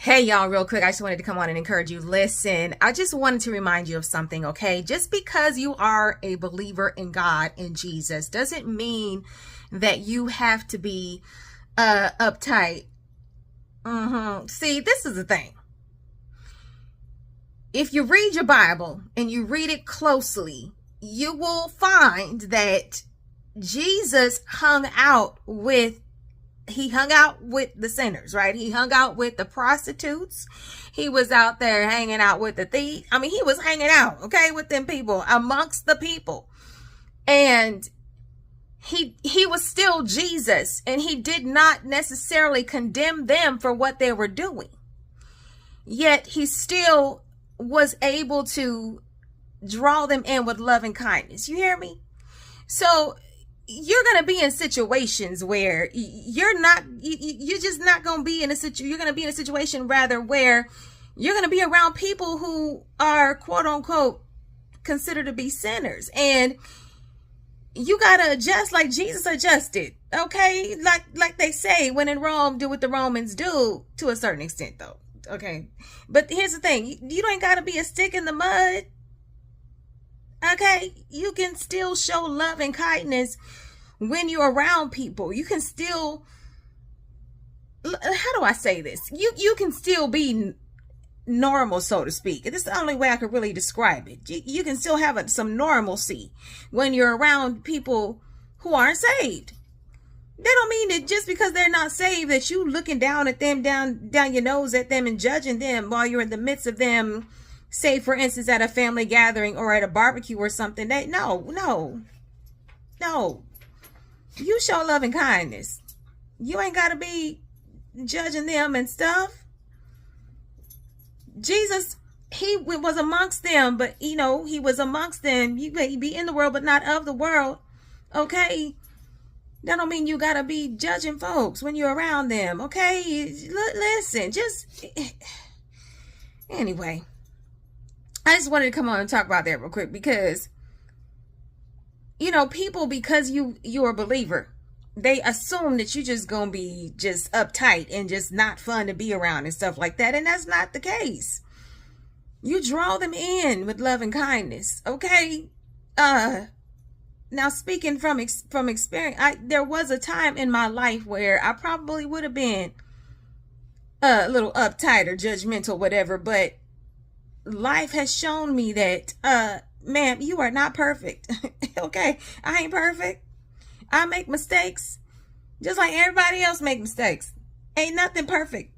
Hey y'all, real quick, I just wanted to come on and encourage you. Listen, I just wanted to remind you of something, okay? Just because you are a believer in God, in Jesus, doesn't mean that you have to be uptight. See, this is the thing. If you read your Bible and you read it closely, you will find that Jesus hung out with the sinners, right? He hung out with the prostitutes. He was out there hanging out with the thieves. I mean, he was hanging out, okay, with them people, amongst the people. And he was still Jesus, and he did not necessarily condemn them for what they were doing. Yet he still was able to draw them in with love and kindness. You hear me? So you're going to be in situations where you're just not going to be in a situation. You're going to be in a situation rather where you're going to be around people who are quote unquote considered to be sinners, and you got to adjust like Jesus adjusted. Okay. Like they say, when in Rome, do what the Romans do, to a certain extent though. Okay. But here's the thing. You ain't got to be a stick in the mud. Okay, you can still show love and kindness when you're around people. You can still, how do I say this? You can still be normal, so to speak. This is the only way I could really describe it. You can still have some normalcy when you're around people who aren't saved. That don't mean that just because they're not saved that you looking down at them, down your nose at them and judging them while you're in the midst of them. Say, for instance, at a family gathering or at a barbecue or something. No. You show love and kindness. You ain't got to be judging them and stuff. Jesus, he was amongst them, but, he was amongst them. You may be in the world, but not of the world. Okay? That don't mean you got to be judging folks when you're around them. Okay? Listen, just... Anyway. I just wanted to come on and talk about that real quick because, people, because you're a believer, they assume that you just gonna be just uptight and just not fun to be around and stuff like that. And that's not the case. You draw them in with love and kindness. Okay. Now speaking from experience, there was a time in my life where I probably would have been a little uptight or judgmental, whatever, but life has shown me that, ma'am, you are not perfect. Okay. I ain't perfect. I make mistakes just like everybody else make mistakes. Ain't nothing perfect.